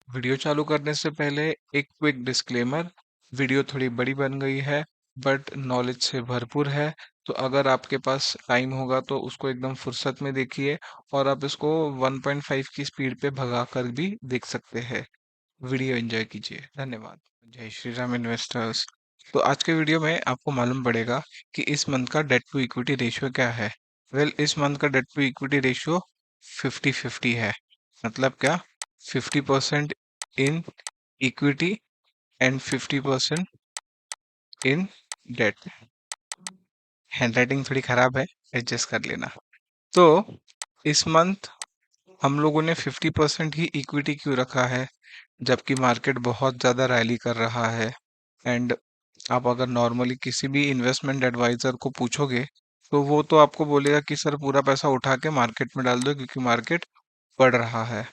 Video चालू करने से पहले एक क्विक डिस्क्लेमर। वीडियो थोड़ी बड़ी बन गई है बट नॉलेज से भरपूर है। तो अगर आपके पास टाइम होगा तो उसको एकदम फुर्सत में देखिए और आप इसको 1.5 की स्पीड पे भगा कर भी देख सकते हैं। वीडियो एंजॉय कीजिए। धन्यवाद। जय श्री राम इन्वेस्टर्स। तो आज के वीडियो में आपको मालूम पड़ेगा कि इस मंथ का डेट टू इक्विटी रेशियो क्या है। इस मंथ का डेट टू इक्विटी रेशियो 50-50 है। मतलब क्या? 50% in equity and 50% in debt. Handwriting थोड़ी खराब है, एडजस्ट कर लेना। तो इस मंथ हम लोगों ने 50% ही इक्विटी क्यों रखा है जबकि मार्केट बहुत ज़्यादा रैली कर रहा है। एंड आप अगर नॉर्मली किसी भी इन्वेस्टमेंट एडवाइजर को पूछोगे तो वो तो आपको बोलेगा कि सर पूरा पैसा उठा के मार्केट में डाल दो क्योंकि मार्केट बढ़ रहा है।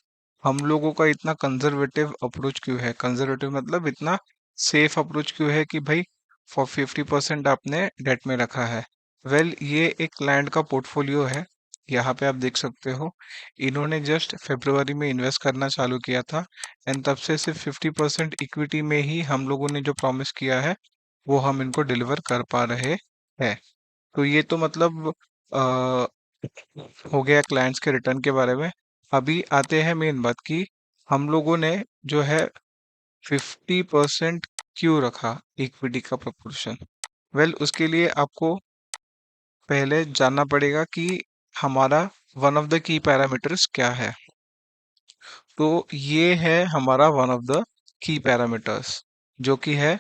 हम लोगों का इतना कंजर्वेटिव अप्रोच क्यों है? कंजर्वेटिव मतलब इतना सेफ अप्रोच क्यों है कि भाई फॉर 50% आपने डेट में रखा है। ये एक लैंड का पोर्टफोलियो है। यहाँ पे आप देख सकते हो, इन्होंने जस्ट फरवरी में इन्वेस्ट करना चालू किया था एंड तब से सिर्फ 50% इक्विटी में ही हम लोगों ने जो प्रॉमिस किया है वो हम इनको डिलीवर कर पा रहे हैं। तो ये तो मतलब अ, हो गया क्लाइंट्स के रिटर्न के बारे में। अभी आते हैं मेन बात की, हम लोगों ने जो है 50% क्यों रखा इक्विटी का प्रोपोर्शन। उसके लिए आपको पहले जानना पड़ेगा कि हमारा one of the key parameters क्या है। तो ये है हमारा one of the key parameters जो कि है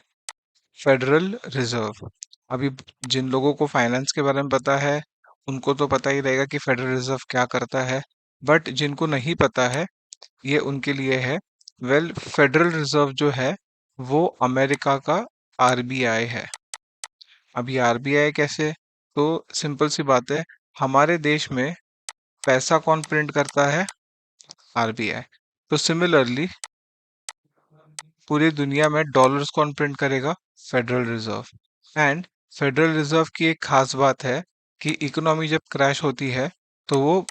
फेडरल रिजर्व। अभी जिन लोगों को फाइनेंस के बारे में पता है उनको तो पता ही रहेगा कि फेडरल रिजर्व क्या करता है, बट जिनको नहीं पता है ये उनके लिए है। फेडरल रिजर्व जो है वो अमेरिका का आरबीआई है। अभी आरबीआई कैसे? तो सिंपल सी बात है, हमारे देश में पैसा कौन प्रिंट करता है? आरबीआई। तो सिमिलरली पूरी दुनिया में डॉलर्स कौन प्रिंट करेगा? Federal reserve. And federal reserve की एक खास बात है कि इकोनॉमी जब क्रैश होती है तो वो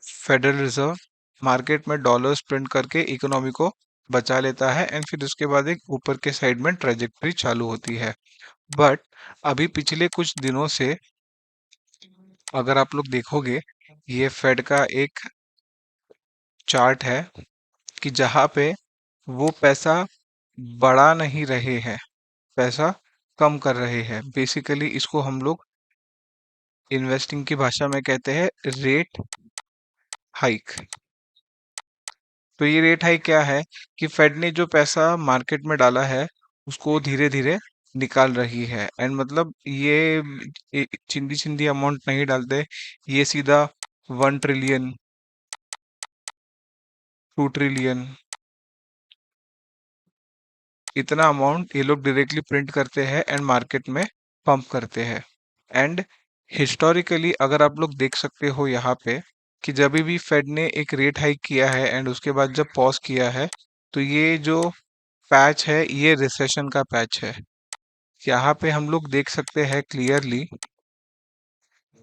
फेडरल रिजर्व मार्केट में डॉलर्स प्रिंट करके इकोनॉमी को बचा लेता है एंड फिर उसके बाद एक ऊपर के साइड में ट्रेजेक्टरी चालू होती है। बट अभी पिछले कुछ दिनों से अगर आप लोग देखोगे, ये फेड का एक चार्ट है कि जहाँ पे वो पैसा बढ़ा नहीं रहे हैं, पैसा कम कर रहे हैं। बेसिकली इसको हम लोग इन्वेस्टिंग की भाषा में कहते हैं रेट हाइक। तो ये रेट हाइक क्या है कि फेड ने जो पैसा मार्केट में डाला है उसको धीरे धीरे निकाल रही है। एंड मतलब ये चिंदी चिंदी अमाउंट नहीं डालते, ये सीधा 1 ट्रिलियन, 2 ट्रिलियन, इतना अमाउंट ये लोग डायरेक्टली प्रिंट करते हैं एंड मार्केट में पंप करते हैं। एंड हिस्टोरिकली अगर आप लोग देख सकते हो यहाँ पे कि जब भी फेड ने एक रेट हाइक किया है एंड उसके बाद जब पॉज किया है तो ये जो पैच है ये रिसेशन का पैच है। यहाँ पे हम लोग देख सकते हैं क्लियरली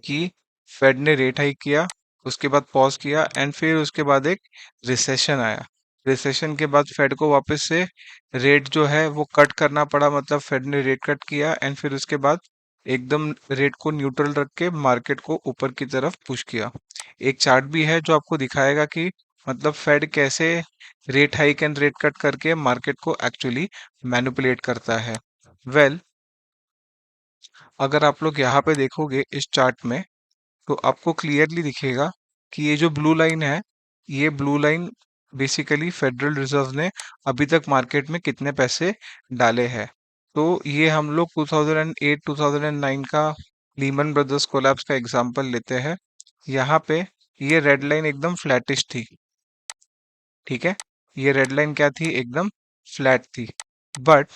कि फेड ने रेट हाइक किया, उसके बाद पॉज किया एंड फिर उसके बाद एक रिसेशन आया। रिसेशन के बाद फेड को वापस से रेट जो है वो कट करना पड़ा, मतलब फेड ने रेट कट किया एंड फिर उसके बाद एकदम रेट को न्यूट्रल रख के मार्केट को ऊपर की तरफ पुश किया। एक चार्ट भी है जो आपको दिखाएगा कि मतलब फेड कैसे rate hike and rate cut करके मार्केट को एक्चुअली मैनिपुलेट करता है। वेल अगर आप लोग यहाँ पे देखोगे इस चार्ट में तो आपको क्लियरली दिखेगा कि ये जो ब्लू लाइन है, ये blue line basically federal reserve ने अभी तक मार्केट में कितने पैसे डाले हैं। तो ये हम लोग 2008-2009 का लीमन ब्रदर्स कोलैप्स का एग्जांपल लेते हैं। यहाँ पे ये रेड लाइन एकदम फ्लैटिश थी, ठीक है? ये रेड लाइन क्या थी? एकदम फ्लैट थी। बट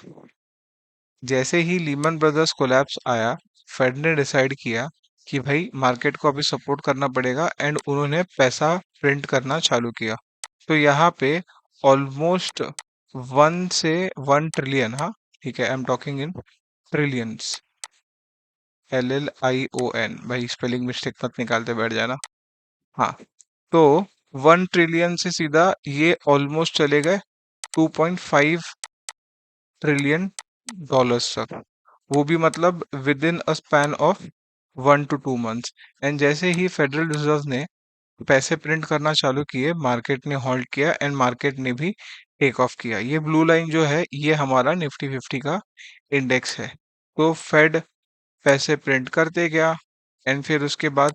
जैसे ही लीमन ब्रदर्स कोलैप्स आया, फेड ने डिसाइड किया कि भाई मार्केट को अभी सपोर्ट करना पड़ेगा एंड उन्होंने पैसा प्रिंट करना चालू किया। तो यहाँ पे ऑलमोस्ट 1 से 1 ट्रिलियन, हाँ ठीक है, I am talking in trillions, LLION। भाई स्पेलिंग मिस्टेक मत निकालते बैठ जाना। हाँ, तो 1 ट्रिलियन से सीधा ये ऑलमोस्ट चले गए 2.5 ट्रिलियन डॉलर्स तक, वो भी मतलब with in a span of 1 to 2 months. And जैसे ही फेडरल रिजर्व ने पैसे प्रिंट करना चालू किए, मार्केट ने हॉल्ट किया एंड मार्केट ने भी टेक ऑफ किया। ये ब्लू लाइन जो है ये हमारा निफ्टी 50 का इंडेक्स है। तो फेड पैसे प्रिंट करते गया एंड फिर उसके बाद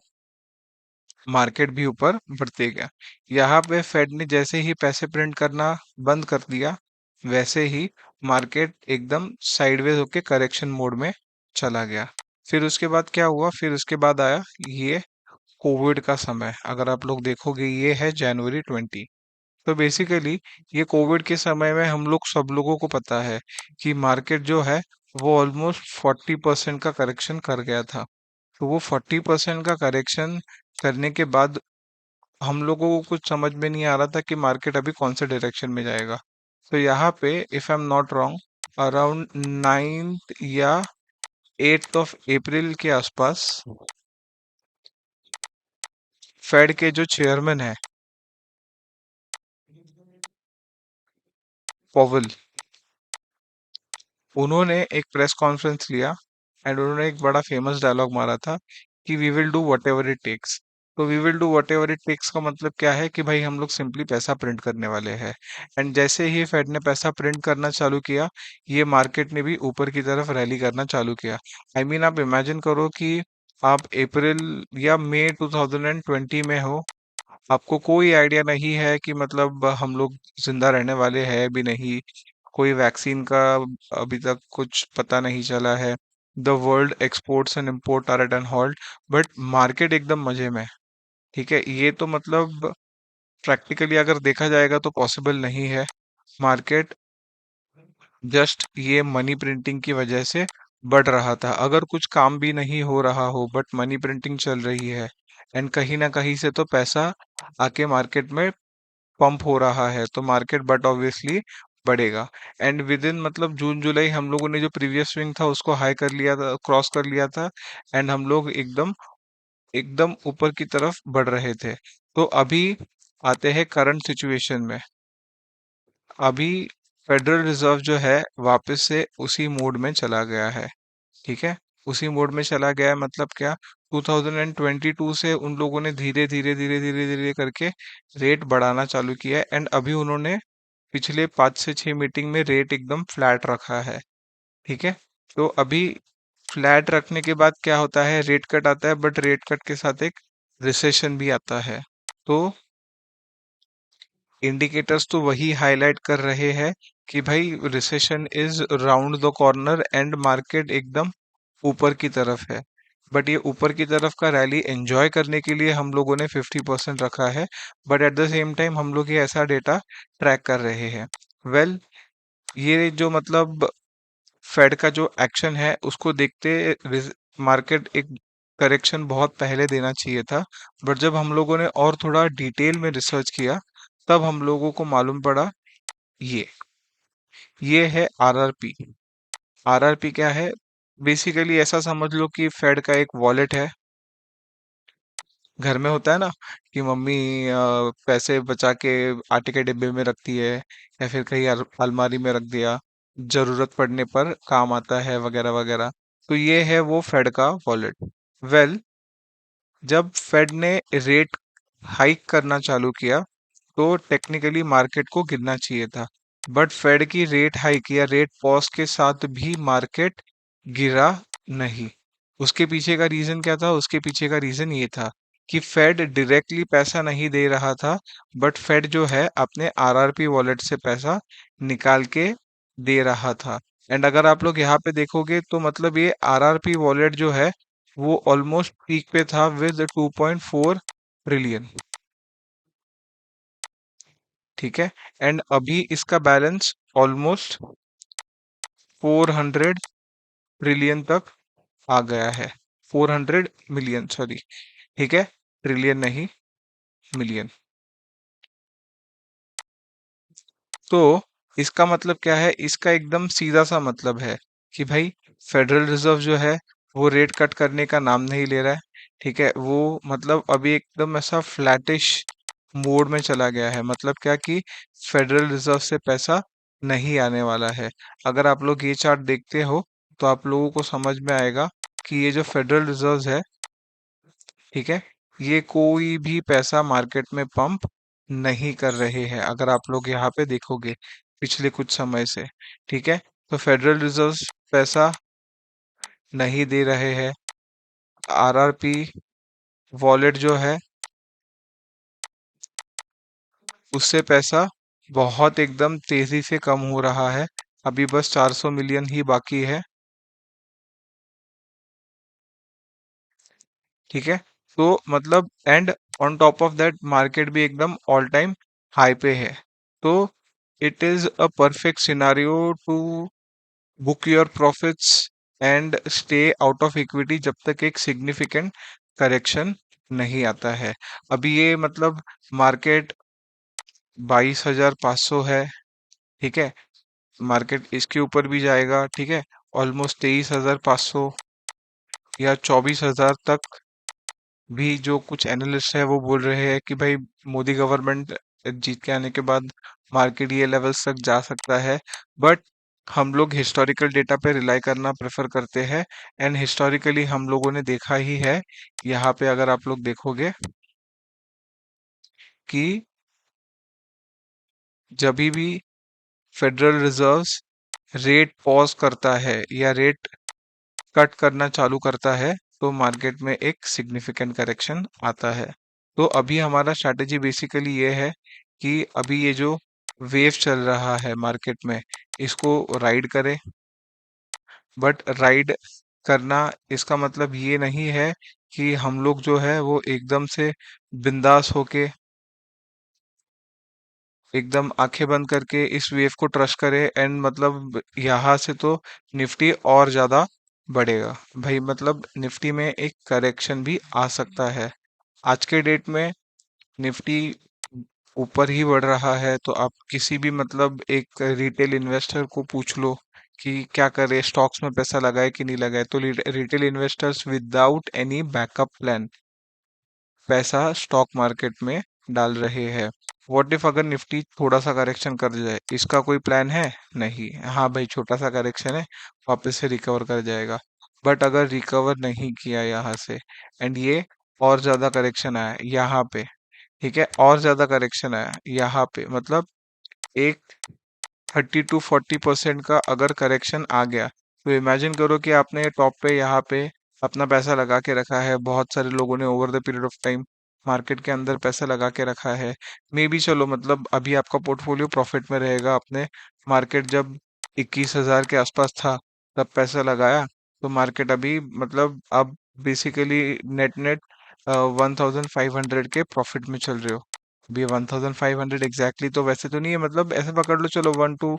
मार्केट भी ऊपर बढ़ते गया। यहाँ पे फेड ने जैसे ही पैसे प्रिंट करना बंद कर दिया, वैसे ही मार्केट एकदम साइडवेज होके करेक्शन मोड में चला गया। फिर उसके बाद क्या हुआ, फिर उसके बाद आया ये कोविड का समय। अगर आप लोग देखोगे ये है जनवरी 20। तो बेसिकली ये कोविड के समय में हम लोग सब लोगों को पता है कि मार्केट जो है वो ऑलमोस्ट 40% का करेक्शन कर गया था। तो वो 40% का करेक्शन करने के बाद हम लोगों को कुछ समझ में नहीं आ रहा था कि मार्केट अभी कौन से डायरेक्शन में जाएगा। तो यहाँ पे if I am not wrong around 9th या 8th ऑफ अप्रैल के आसपास फेड के जो चेयरमैन है पॉवेल, उन्होंने एक प्रेस कॉन्फ्रेंस लिया एंड उन्होंने एक बड़ा फेमस डायलॉग मारा था कि we will do whatever it takes. तो we will do whatever it takes का मतलब क्या है कि भाई हम लोग सिंपली पैसा प्रिंट करने वाले हैं। एंड जैसे ही फेड ने पैसा प्रिंट करना चालू किया, ये मार्केट ने भी ऊपर की तरफ रैली करना चालू किया। आई मीन आप इमेजिन करो कि आप अप्रैल या मई 2020 में हो, आपको कोई आइडिया नहीं है कि मतलब हम लोग जिंदा रहने वाले हैं भी नहीं, कोई वैक्सीन का अभी तक कुछ पता नहीं चला है। The world exports and import are at an halt, but market एकदम मजे में। ठीक है, ये तो मतलब प्रैक्टिकली अगर देखा जाएगा तो पॉसिबल नहीं है। मार्केट जस्ट ये मनी प्रिंटिंग की वजह से बढ़ रहा था। अगर कुछ काम भी नहीं हो रहा हो बट मनी प्रिंटिंग चल रही है एंड कहीं ना कहीं से तो पैसा आके मार्केट में पंप हो रहा है, तो मार्केट बट ऑब्वियसली बढ़ेगा। एंड विद इन मतलब जून जुलाई हम लोगों ने जो प्रीवियस स्विंग था उसको हाई कर लिया था, क्रॉस कर लिया था एंड हम लोग एकदम एकदम ऊपर की तरफ बढ़ रहे थे। तो अभी आते हैं करंट सिचुएशन में। अभी फेडरल रिजर्व जो है वापस से उसी मोड में चला गया है। ठीक है, उसी मोड में चला गया है मतलब क्या, 2022 से उन लोगों ने धीरे धीरे धीरे धीरे धीरे करके रेट बढ़ाना चालू किया है एंड अभी उन्होंने पिछले 5 से 6 मीटिंग में रेट एकदम फ्लैट रखा है। ठीक है, तो अभी फ्लैट रखने के बाद क्या होता है, रेट कट आता है बट रेट कट के साथ एक रिसेशन भी आता है। तो इंडिकेटर्स तो वही हाईलाइट कर रहे हैं कि भाई recession is round the corner and market एकदम ऊपर की तरफ है। बट ये ऊपर की तरफ का रैली एंजॉय करने के लिए हम लोगों ने 50% रखा है, but at the same time हम लोग ये ऐसा डेटा ट्रैक कर रहे हैं। वेल, ये जो मतलब फेड का जो एक्शन है उसको देखते मार्केट एक करेक्शन बहुत पहले देना चाहिए था। बट जब हम लोगों ने और थोड़ा डिटेल में रिसर्च किया, तब हम लोगों को मालूम पड़ा ये ये है आरआरपी। आरआरपी क्या है, बेसिकली ऐसा समझ लो कि फेड का एक वॉलेट है। घर में होता है ना कि मम्मी पैसे बचा के आटे के डिब्बे में रखती है या फिर कहीं अलमारी में रख दिया, जरूरत पड़ने पर काम आता है वगैरह वगैरह। तो ये है वो फेड का वॉलेट। वेल, जब फेड ने रेट हाइक करना चालू किया तो टेक्निकली मार्केट को गिरना चाहिए था, बट फेड की रेट हाइक या रेट पॉज के साथ भी मार्केट गिरा नहीं। उसके पीछे का रीजन क्या था, उसके पीछे का रीजन ये था कि फेड डायरेक्टली पैसा नहीं दे रहा था, बट फेड जो है अपने आरआरपी वॉलेट से पैसा निकाल के दे रहा था। एंड अगर आप लोग यहाँ पे देखोगे तो मतलब ये आरआरपी वॉलेट जो है वो ऑलमोस्ट पीक पे था विद 2.4 ट्रिलियन। ठीक है, एंड अभी इसका बैलेंस ऑलमोस्ट 400 ट्रिलियन तक आ गया है। 400 मिलियन, सॉरी। ठीक है, ट्रिलियन नहीं, मिलियन। तो इसका मतलब क्या है, इसका एकदम सीधा सा मतलब है कि भाई फेडरल रिजर्व जो है वो रेट कट करने का नाम नहीं ले रहा है। ठीक है, वो मतलब अभी एकदम ऐसा फ्लैटिश मोड में चला गया है। मतलब क्या कि फेडरल रिजर्व से पैसा नहीं आने वाला है। अगर आप लोग ये चार्ट देखते हो तो आप लोगों को समझ में आएगा कि ये जो फेडरल रिजर्व है, ठीक है, ये कोई भी पैसा मार्केट में पंप नहीं कर रहे हैं। अगर आप लोग यहाँ पे देखोगे पिछले कुछ समय से, ठीक है, तो फेडरल रिजर्व पैसा नहीं दे रहे हैं। आरआरपी वॉलेट जो है उससे पैसा बहुत एकदम तेजी से कम हो रहा है। अभी बस 400 मिलियन ही बाकी है, ठीक है। तो मतलब and on top of that market भी एकदम ऑल टाइम हाई पे है। तो it is a perfect scenario two book your profits and stay out of equity जब तक एक सिग्निफिकेंट करेक्शन नहीं आता है। अभी ये मतलब मार्केट 22,500 है, ठीक है, मार्केट इसके ऊपर भी जाएगा, ठीक है, ऑलमोस्ट 23,500 या 24,000 तक भी जो कुछ एनालिस्ट है वो बोल रहे हैं कि भाई मोदी गवर्नमेंट जीत के आने के बाद मार्केट ये लेवल्स तक जा सकता है। बट हम लोग हिस्टोरिकल डेटा पे रिलाई करना प्रेफर करते हैं एंड हिस्टोरिकली हम लोगों ने देखा ही है। यहाँ पे अगर आप लोग देखोगे कि जब भी फेडरल रिजर्व्स रेट पॉज करता है या रेट कट करना चालू करता है तो मार्केट में एक सिग्निफिकेंट करेक्शन आता है। तो अभी हमारा स्ट्रैटेजी बेसिकली ये है कि अभी ये जो वेव चल रहा है मार्केट में इसको राइड करें। बट राइड करना इसका मतलब ये नहीं है कि हम लोग जो है वो एकदम से बिंदास होके एकदम आंखें बंद करके इस वेव को ट्रस्ट करे एंड मतलब यहाँ से तो निफ्टी और ज्यादा बढ़ेगा। भाई मतलब निफ्टी में एक करेक्शन भी आ सकता है। आज के डेट में निफ्टी ऊपर ही बढ़ रहा है तो आप किसी भी मतलब एक रिटेल इन्वेस्टर को पूछ लो कि क्या करे, स्टॉक्स में पैसा लगाए कि नहीं लगाए, तो retail investors without any backup plan पैसा स्टॉक मार्केट में डाल रहे हैं। व्हाट इफ अगर निफ्टी थोड़ा सा करेक्शन कर जाए, इसका कोई प्लान है? नहीं। हाँ भाई छोटा सा करेक्शन है, वापस से रिकवर कर जाएगा। बट अगर रिकवर नहीं किया यहाँ से एंड ये और ज्यादा करेक्शन आया यहाँ पे, ठीक है, और ज्यादा करेक्शन आया यहाँ पे, मतलब एक 30 to 40% का अगर करेक्शन आ गया तो इमेजिन करो कि आपने टॉप पे यहाँ पे अपना पैसा लगा के रखा है। बहुत सारे लोगों ने over the period of time market के अंदर पैसा लगा के रखा है। मे बी चलो मतलब अभी आपका पोर्टफोलियो प्रॉफिट में रहेगा। आपने मार्केट जब 21,000 के आसपास था तब पैसा लगाया तो मार्केट अभी मतलब अब बेसिकली नेट नेट 1,500 के प्रॉफिट में चल रहे हो। अभी 1,500 एग्जैक्टली तो वैसे तो नहीं है, मतलब ऐसे पकड़ लो चलो 1 to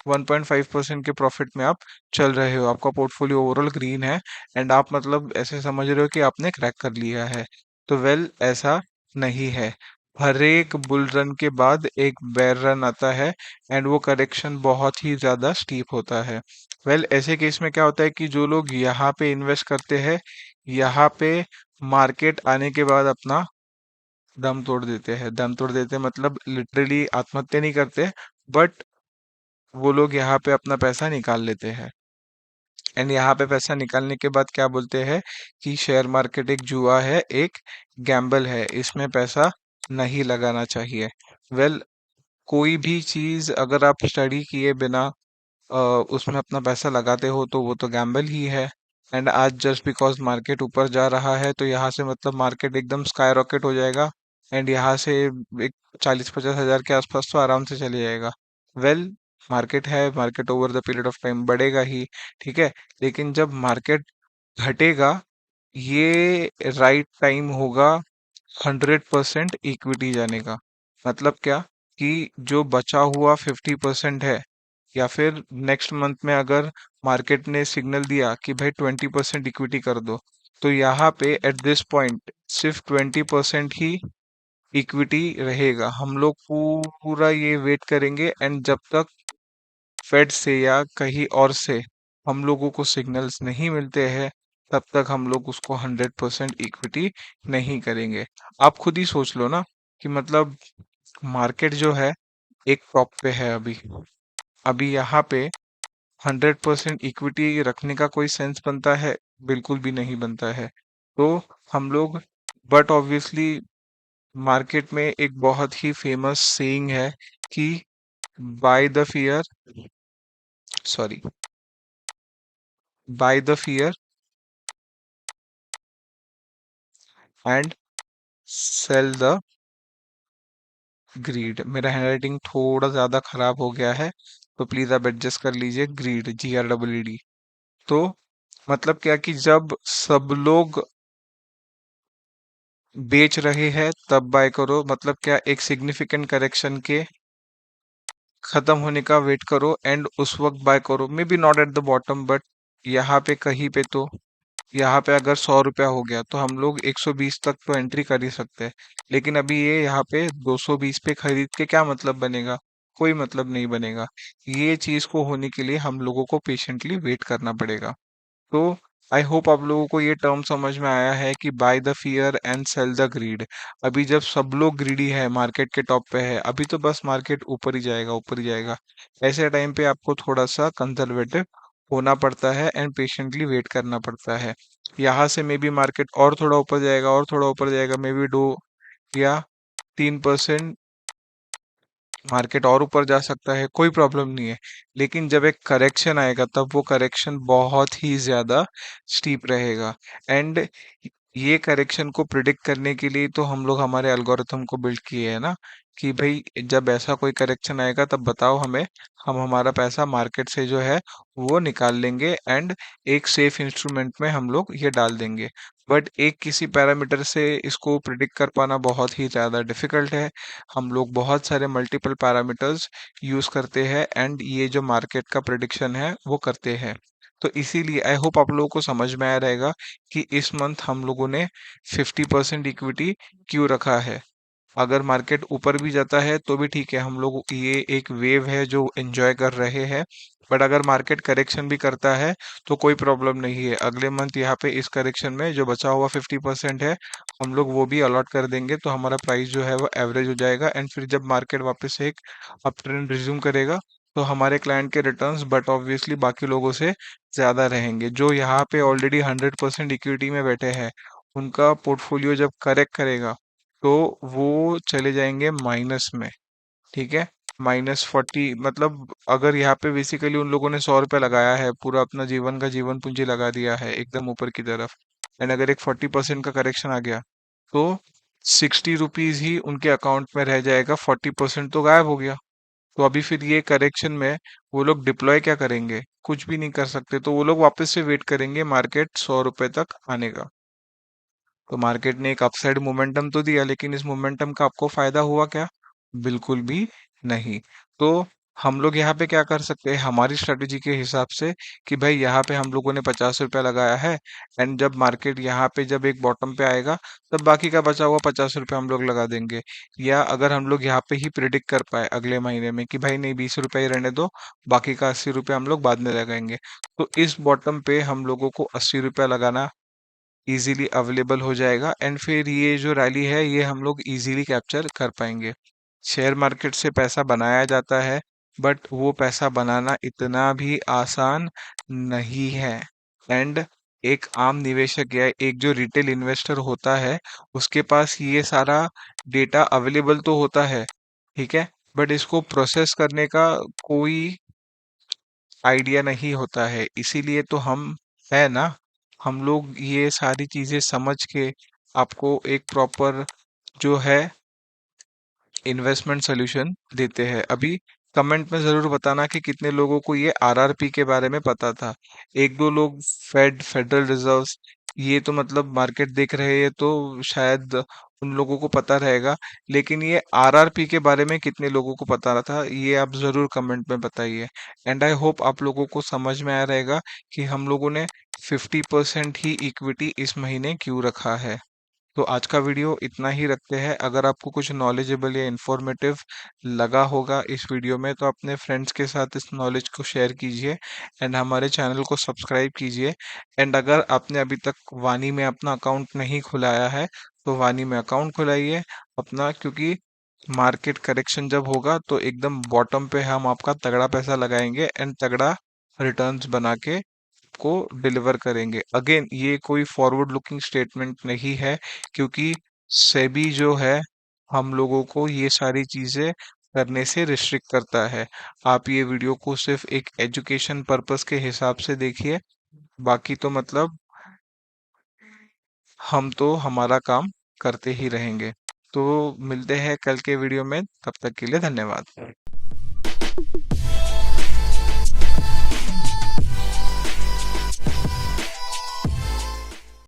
1.5% के प्रॉफिट में आप चल रहे हो। आपका पोर्टफोलियो ओवरऑल ग्रीन है एंड आप मतलब ऐसे समझ रहे हो कि आपने क्रैक कर लिया है। तो वेल ऐसा नहीं है। हर एक बुल रन के बाद एक बेयर रन आता है एंड वो करेक्शन बहुत ही ज्यादा स्टीप होता है। वेल ऐसे केस में क्या होता है कि जो लोग यहाँ पे इन्वेस्ट करते हैं, यहाँ पे मार्केट आने के बाद अपना दम तोड़ देते हैं। दम तोड़ देते हैं मतलब लिटरली आत्महत्या नहीं करते, बट वो लोग यहाँ पे अपना पैसा निकाल लेते हैं। एंड यहाँ पे पैसा निकालने के बाद क्या बोलते हैं कि शेयर मार्केट एक जुआ है, एक गैम्बल है, इसमें पैसा नहीं लगाना चाहिए। वेल कोई भी चीज अगर आप स्टडी किए बिना अ, उसमें अपना पैसा लगाते हो तो वो तो गैम्बल ही है। एंड आज जस्ट बिकॉज मार्केट ऊपर जा रहा है तो यहाँ से मतलब मार्केट एकदम स्काई रॉकेट हो जाएगा एंड यहाँ से एक 40-50 हजार के आसपास तो आराम से चले जाएगा। वेल मार्केट है, market over the period of time बढ़ेगा ही, ठीक है, लेकिन जब मार्केट घटेगा ये राइट टाइम होगा 100% इक्विटी जाने का। मतलब क्या कि जो बचा हुआ 50% है या फिर नेक्स्ट मंथ में अगर मार्केट ने सिग्नल दिया कि भाई 20% इक्विटी कर दो, तो यहाँ पे एट दिस पॉइंट सिर्फ 20% ही इक्विटी रहेगा। हम लोग पूरा ये वेट करेंगे एंड जब तक फेड से या कहीं और से हम लोगों को सिग्नल्स नहीं मिलते हैं तब तक हम लोग उसको 100% इक्विटी नहीं करेंगे। आप खुद ही सोच लो ना, कि मतलब मार्केट जो है एक टॉप पे है अभी। अभी यहाँ पे 100% इक्विटी रखने का कोई सेंस बनता है? बिल्कुल भी नहीं बनता है। तो हम लोग, बट ऑब्वियसली मार्केट में एक बहुत ही फेमस सेइंग है कि buy the fear, sorry, buy the fear and sell the greed. मेरा हैंडराइटिंग थोड़ा ज्यादा खराब हो गया है, तो प्लीज आप एडजस्ट कर लीजिए। Greed, GREED। तो मतलब क्या कि जब सब लोग बेच रहे हैं तब बाय करो, मतलब क्या, एक सिग्निफिकेंट करेक्शन के खत्म होने का वेट करो एंड उस वक्त बाय करो। May be not at the bottom, but यहाँ पे कहीं पे तो, यहाँ पे अगर 100 रुपया हो गया तो हम लोग 120 तक तो एंट्री कर ही सकते हैं। लेकिन अभी ये यहाँ पे 220 पे खरीद के क्या मतलब बनेगा? कोई मतलब नहीं बनेगा। ये चीज को होने के लिए हम लोगों को पेशेंटली वेट करना पड़ेगा। तो आई होप आप लोगों को ये टर्म समझ में आया है कि buy the fear and sell the greed. अभी जब सब लोग ग्रीडी है, मार्केट के टॉप पे है, अभी तो बस मार्केट ऊपर ही जाएगा, ऊपर ही जाएगा। ऐसे टाइम पे आपको थोड़ा सा कंजर्वेटिव होना पड़ता है एंड पेशेंटली वेट करना पड़ता है। यहाँ से मे बी मार्केट और थोड़ा ऊपर जाएगा, और थोड़ा ऊपर जाएगा, मे बी 2 या 3% मार्केट और ऊपर जा सकता है, कोई प्रॉब्लम नहीं है। लेकिन जब एक करेक्शन आएगा तब वो करेक्शन बहुत ही ज्यादा स्टीप रहेगा। एंड ये करेक्शन को प्रिडिक्ट करने के लिए तो हम लोग हमारे एल्गोरिथम को बिल्ड किए हैं ना, कि भाई जब ऐसा कोई करेक्शन आएगा तब बताओ हमें, हम हमारा पैसा मार्केट से जो है वो निकाल लेंगे एंड एक सेफ इंस्ट्रूमेंट में हम लोग ये डाल देंगे। बट एक किसी पैरामीटर से इसको प्रिडिक्ट कर पाना बहुत ही ज्यादा डिफिकल्ट है। हम लोग बहुत सारे मल्टीपल पैरामीटर्स यूज करते हैं एंड ये जो मार्केट का प्रिडिक्शन है वो करते हैं। तो इसीलिए आई होप आप लोगों को समझ में आया रहेगा कि इस मंथ हम लोगों ने 50% इक्विटी क्यों रखा है। अगर मार्केट ऊपर भी जाता है तो भी ठीक है, हम लोग ये एक वेव है जो एंजॉय कर रहे हैं। बट अगर मार्केट करेक्शन भी करता है तो कोई प्रॉब्लम नहीं है। अगले मंथ यहाँ पे इस करेक्शन में जो बचा हुआ 50% है, हम लोग वो भी अलॉट कर देंगे, तो हमारा प्राइस जो है वो एवरेज हो जाएगा। एंड फिर जब मार्केट वापस से एक अप ट्रेंड रिज्यूम करेगा तो हमारे क्लाइंट के रिटर्न्स बट ऑब्वियसली बाकी लोगों से ज्यादा रहेंगे। जो यहाँ पे ऑलरेडी 100% इक्विटी में बैठे हैं, उनका पोर्टफोलियो जब करेक्ट करेगा तो वो चले जाएंगे माइनस में। ठीक है, -40। मतलब अगर यहाँ पे बेसिकली उन लोगों ने 100 रुपया लगाया है, पूरा अपना जीवन का जीवन पूंजी लगा दिया है एकदम ऊपर की तरफ, एंड अगर एक 40% का करेक्शन आ गया तो 60 रुपीज ही उनके अकाउंट में रह जाएगा, 40% तो गायब हो गया। तो अभी फिर ये करेक्शन में वो लोग डिप्लॉय क्या करेंगे? कुछ भी नहीं कर सकते। तो वो लोग वापस से वेट करेंगे मार्केट 100 रुपए तक आने का। तो मार्केट ने एक अपसाइड मोमेंटम तो दिया, लेकिन इस मोमेंटम का आपको फायदा हुआ क्या? बिल्कुल भी नहीं। तो हम लोग यहाँ पे क्या कर सकते हैं हमारी स्ट्रेटेजी के हिसाब से, कि भाई यहाँ पे हम लोगों ने 50 रुपया लगाया है, एंड जब मार्केट यहाँ पे जब एक बॉटम पे आएगा तब बाकी का बचा हुआ 50 रुपया हम लोग लगा देंगे। या अगर हम लोग यहाँ पे ही प्रिडिक्ट कर पाए अगले महीने में कि भाई नहीं, 20 रुपया ही रहने दो, बाकी का 80 रुपया हम लोग बाद में लगाएंगे, तो इस बॉटम पे हम लोगों को 80 रुपया लगाना इजीली अवेलेबल हो जाएगा। एंड फिर ये जो रैली है ये हम लोग इजीली कैप्चर कर पाएंगे। शेयर मार्केट से पैसा बनाया जाता है, बट वो पैसा बनाना इतना भी आसान नहीं है। एंड एक आम निवेशक या एक जो रिटेल इन्वेस्टर होता है, उसके पास ये सारा डेटा अवेलेबल तो होता है, ठीक है, बट इसको प्रोसेस करने का कोई आइडिया नहीं होता है। इसीलिए तो हम है ना, हम लोग ये सारी चीजें समझ के आपको एक प्रॉपर जो है इन्वेस्टमेंट सोल्यूशन देते हैं। अभी कमेंट में जरूर बताना कि कितने लोगों को ये आरआरपी के बारे में पता था। एक दो लोग फेडरल रिजर्व्स, ये तो मतलब मार्केट देख रहे हैं तो शायद उन लोगों को पता रहेगा। लेकिन ये आरआरपी के बारे में कितने लोगों को पता था, ये आप जरूर कमेंट में बताइए। एंड आई होप आप लोगों को समझ में आया रहेगा कि हम लोगों ने 50% ही इक्विटी इस महीने क्यों रखा है। तो आज का वीडियो इतना ही रखते हैं। अगर आपको कुछ नॉलेजेबल या इंफॉर्मेटिव लगा होगा इस वीडियो में, तो अपने फ्रेंड्स के साथ इस नॉलेज को शेयर कीजिए एंड हमारे चैनल को सब्सक्राइब कीजिए। एंड अगर आपने अभी तक वानी में अपना अकाउंट नहीं खुलाया है तो वानी में अकाउंट खुलाइए अपना, क्योंकि मार्केट करेक्शन जब होगा तो एकदम बॉटम पे हम आपका तगड़ा पैसा लगाएंगे एंड तगड़ा रिटर्न्स बना के को डिलीवर करेंगे। अगेन ये कोई फॉरवर्ड लुकिंग स्टेटमेंट नहीं है, क्योंकि सेबी जो है हम लोगों को ये सारी चीजें करने से रिस्ट्रिक्ट करता है। आप ये वीडियो को सिर्फ एक एजुकेशन पर्पस के हिसाब से देखिए, बाकी तो मतलब हम तो हमारा काम करते ही रहेंगे। तो मिलते हैं कल के वीडियो में, तब तक के लिए धन्यवाद।